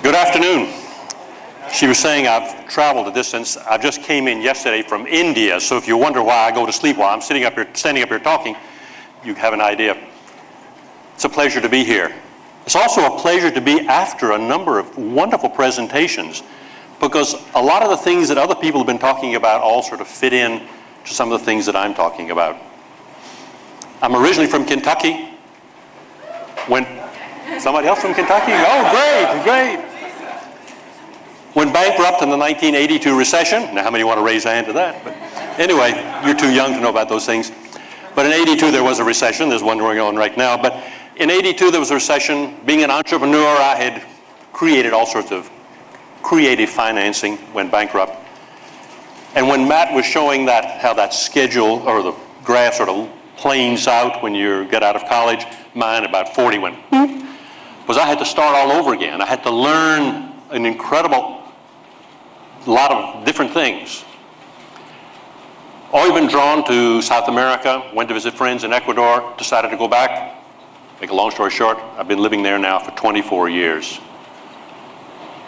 Good afternoon. She was saying I've traveled a distance. I just came in yesterday from India, so if you wonder why I go to sleep while I'm standing up here talking, you have an idea. It's a pleasure to be here. It's also a pleasure to be after a number of wonderful presentations, because a lot of the things that other people have been talking about all sort of fit in to some of the things that I'm talking about. I'm originally from Kentucky. Somebody else from Kentucky? Oh, great. Went bankrupt in the 1982 recession. Now, how many want to raise a hand to that? But anyway, you're too young to know about those things. But in 82, there was a recession. There's one going on right now. But in 82, there was a recession. Being an entrepreneur, I had created all sorts of creative financing, went bankrupt. And when Matt was showing how that schedule or the graph sort of planes out when you get out of college, mine about 40 went boop, because I had to start all over again. I had to learn an incredible lot of different things. Always been drawn to South America, went to visit friends in Ecuador, decided to go back. Make a long story short, I've been living there now for 24 years.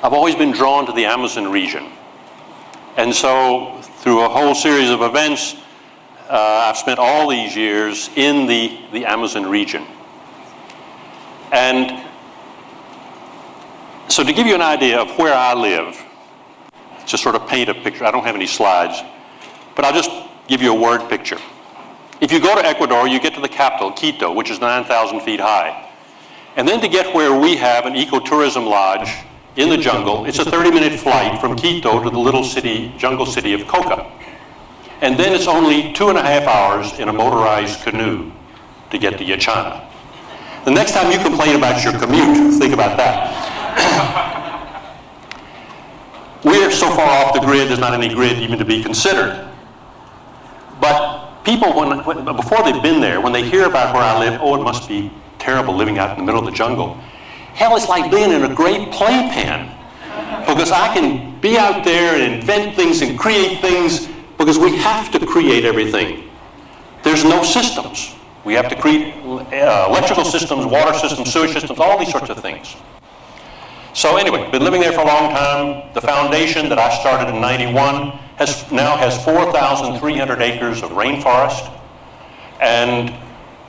I've always been drawn to the Amazon region. And so through a whole series of events, I've spent all these years in the Amazon region. And so to give you an idea of where I live, just sort of paint a picture. I don't have any slides, but I'll just give you a word picture. If you go to Ecuador, you get to the capital, Quito, which is 9,000 feet high. And then to get where we have an ecotourism lodge in the jungle, it's a 30-minute flight from Quito to the little city, jungle city of Coca. And then it's only 2.5 hours in a motorized canoe to get to Yachana. The next time you complain about your commute, think about that. We're so far off the grid, there's not any grid even to be considered. But people, before they've been there, when they hear about where I live, oh, it must be terrible living out in the middle of the jungle. Hell, it's like being in a great playpen, because I can be out there and invent things and create things, because we have to create everything. There's no systems. We have to create electrical systems, water systems, sewage systems, all these sorts of things. So anyway, been living there for a long time. The foundation that I started in 91 now has 4,300 acres of rainforest. And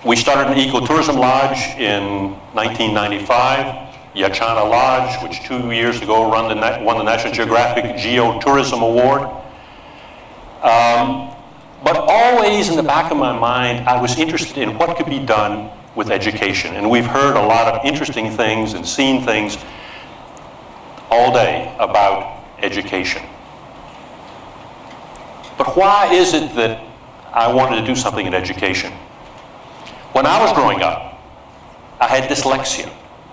we started an ecotourism lodge in 1995, Yachana Lodge, which 2 years ago won the National Geographic Geotourism Award. But always in the back of my mind, I was interested in what could be done with education. And we've heard a lot of interesting things and seen things all day about education. But why is it that I wanted to do something in education? When I was growing up, I had dyslexia.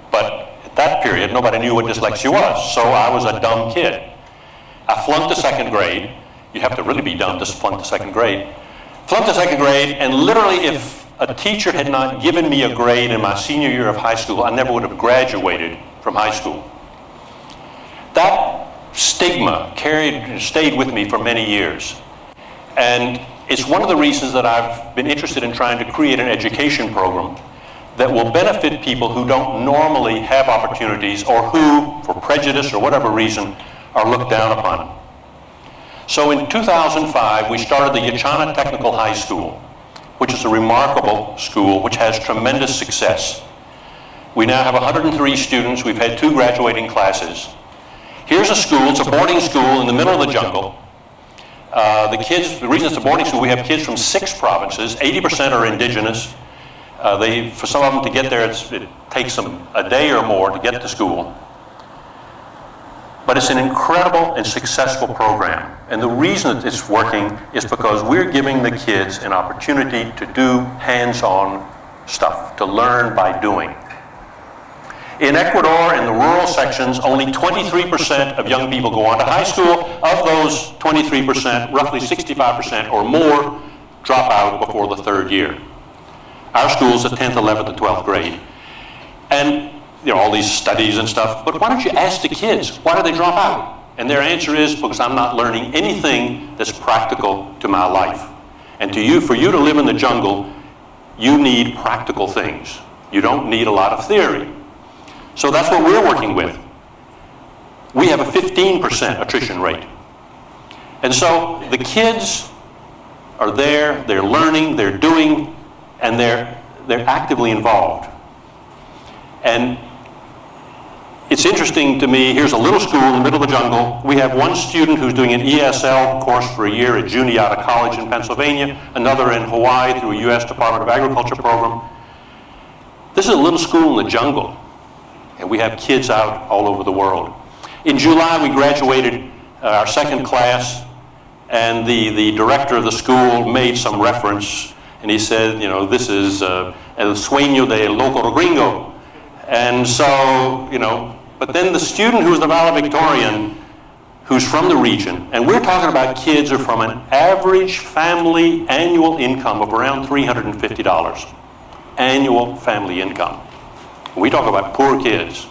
But at that period, nobody knew what dyslexia was, so I was a dumb kid. I flunked the second grade. You have to really be dumb to flunk the second grade. Flunked the second grade, and literally if a teacher had not given me a grade in my senior year of high school, I never would have graduated from high school. That stigma stayed with me for many years. And it's one of the reasons that I've been interested in trying to create an education program that will benefit people who don't normally have opportunities, or who, for prejudice or whatever reason, are looked down upon. So in 2005, we started the Yachana Technical High School, which is a remarkable school which has tremendous success. We now have 103 students. We've had 2 graduating classes. Here's a school. It's a boarding school in the middle of the jungle. The reason it's a boarding school, we have kids from 6 provinces. 80% are indigenous. For some of them to get there, it takes them a day or more to get to school. But it's an incredible and successful program. And the reason that it's working is because we're giving the kids an opportunity to do hands-on stuff, to learn by doing. In Ecuador, in the rural sections, only 23% of young people go on to high school. Of those 23%, roughly 65% or more drop out before the 3rd year. Our school's the 10th, 11th, and 12th grade. And all these studies and stuff, but why don't you ask the kids, why do they drop out? And their answer is, because I'm not learning anything that's practical to my life. And for you to live in the jungle, you need practical things. You don't need a lot of theory. So that's what we're working with. We have a 15% attrition rate. And so the kids are there, they're learning, they're doing, and they're actively involved. And it's interesting to me, here's a little school in the middle of the jungle. We have one student who's doing an ESL course for a year at Juniata College in Pennsylvania, another in Hawaii through a U.S. Department of Agriculture program. This is a little school in the jungle, and we have kids out all over the world. In July, we graduated our second class, and the director of the school made some reference, and he said, you know, this is el sueño de loco gringo. And so, you know, but then the student who's the valedictorian, who's from the region, and we're talking about kids who are from an average family annual income of around $350. Annual family income. We talk about poor kids.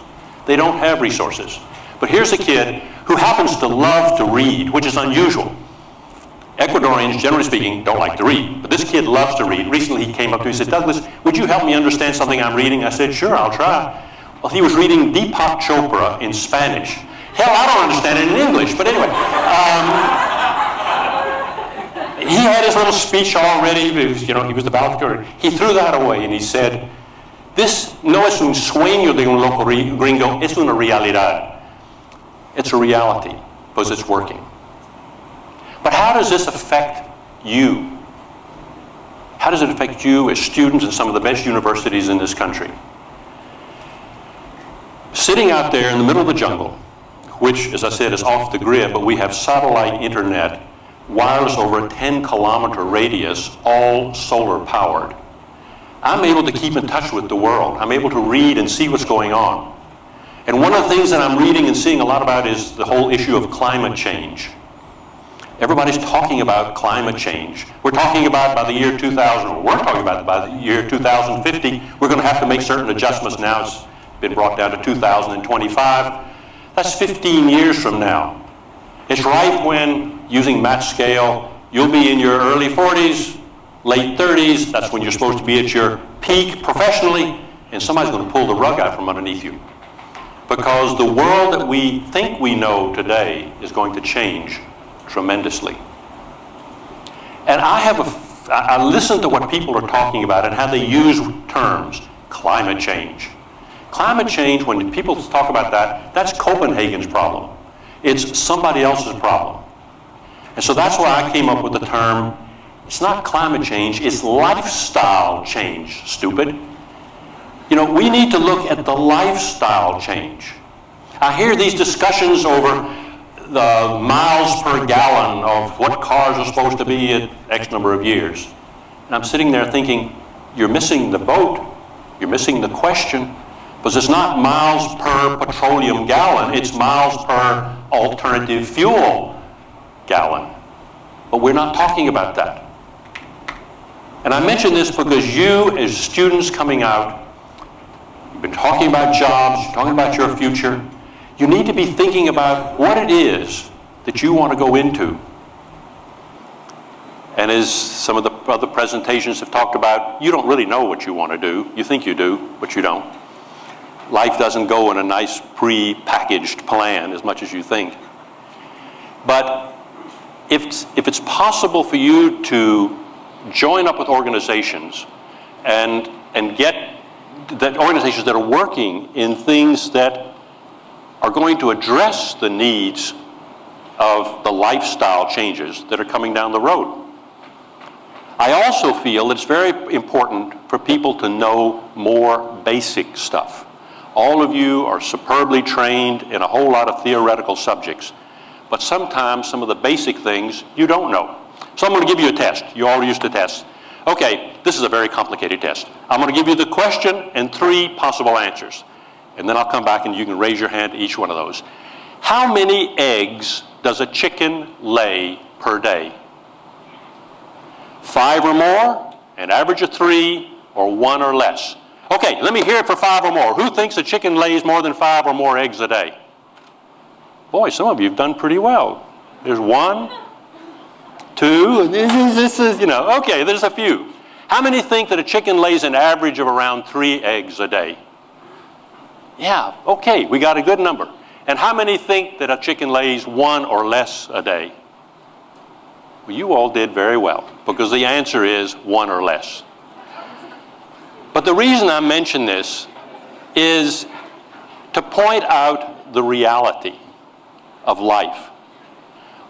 They don't have resources. But here's a kid who happens to love to read, which is unusual. Ecuadorians, generally speaking, don't like to read, but this kid loves to read. Recently he came up to me and said, Douglas, would you help me understand something I'm reading? I said, sure, I'll try. Well, he was reading Deepak Chopra in Spanish. Hell, I don't understand it in English, but anyway. He had his little speech already, you know, he was the valedictorian. He threw that away and he said, this no es un sueño de un loco gringo, es una realidad. It's a reality, because it's working. But how does this affect you? How does it affect you as students in some of the best universities in this country? Sitting out there in the middle of the jungle, which, as I said, is off the grid, but we have satellite internet, wireless over a 10-kilometer radius, all solar powered. I'm able to keep in touch with the world. I'm able to read and see what's going on. And one of the things that I'm reading and seeing a lot about is the whole issue of climate change. Everybody's talking about climate change. We're talking about by the year 2000, or we're talking about by the year 2050, we're going to have to make certain adjustments now. It's been brought down to 2025. That's 15 years from now. It's right when, using Matt's scale, you'll be in your early 40s, late 30s. That's when you're supposed to be at your peak professionally, and somebody's going to pull the rug out from underneath you. Because the world that we think we know today is going to change tremendously. And I listen to what people are talking about and how they use terms. Climate change. Climate change, when people talk about that, that's Copenhagen's problem. It's somebody else's problem. And so that's why I came up with the term, it's not climate change, it's lifestyle change, stupid. You know, we need to look at the lifestyle change. I hear these discussions over the miles per gallon of what cars are supposed to be at X number of years. And I'm sitting there thinking, you're missing the boat, you're missing the question, because it's not miles per petroleum gallon, it's miles per alternative fuel gallon. But we're not talking about that. And I mention this because you, as students coming out, you've been talking about jobs, you're talking about your future. You need to be thinking about what it is that you want to go into. And as some of the other presentations have talked about, you don't really know what you want to do. You think you do, but you don't. Life doesn't go in a nice pre-packaged plan as much as you think. But if it's possible for you to join up with organizations and get that organizations that are working in things that are going to address the needs of the lifestyle changes that are coming down the road. I also feel it's very important for people to know more basic stuff. All of you are superbly trained in a whole lot of theoretical subjects, but sometimes some of the basic things you don't know. So I'm going to give you a test. You're all used to tests. Okay, this is a very complicated test. I'm going to give you the question and 3 possible answers. And then I'll come back and you can raise your hand to each one of those. How many eggs does a chicken lay per day? 5 or more, an average of 3, or 1 or less? Okay, let me hear it for 5 or more. Who thinks a chicken lays more than 5 or more eggs a day? Boy, some of you have done pretty well. There's 1, 2, this is, you know, okay, there's a few. How many think that a chicken lays an average of around 3 eggs a day? Yeah, okay, we got a good number. And how many think that a chicken lays 1 or less a day? Well, you all did very well, because the answer is 1 or less. But the reason I mention this is to point out the reality of life.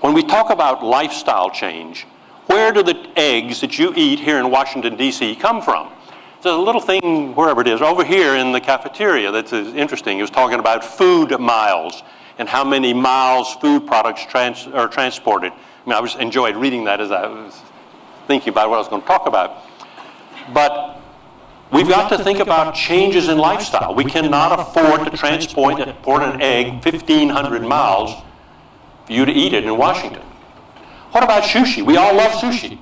When we talk about lifestyle change, where do the eggs that you eat here in Washington, D.C. come from? There's a little thing, wherever it is, over here in the cafeteria that's interesting. It was talking about food miles and how many miles food products are transported. I mean, I just enjoyed reading that as I was thinking about what I was going to talk about. But we've got to think about changes in lifestyle. We cannot afford to transport an egg 1,500 miles for you to eat it in Washington. What about sushi? We all love sushi.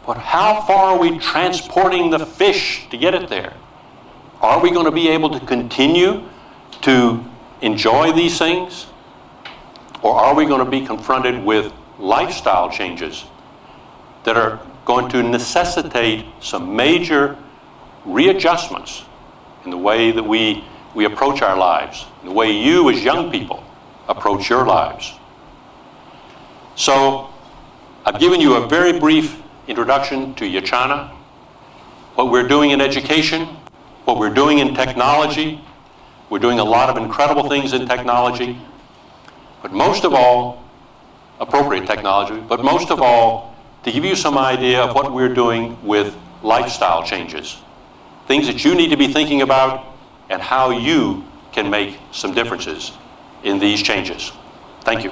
But how far are we transporting the fish to get it there? Are we going to be able to continue to enjoy these things? Or are we going to be confronted with lifestyle changes that are going to necessitate some major readjustments in the way that we approach our lives, the way you as young people approach your lives? So I've given you a very brief introduction to Yachana, what we're doing in education, what we're doing in technology. We're doing a lot of incredible things in technology, but most of all, appropriate technology, but most of all, to give you some idea of what we're doing with lifestyle changes, things that you need to be thinking about and how you can make some differences in these changes. Thank you.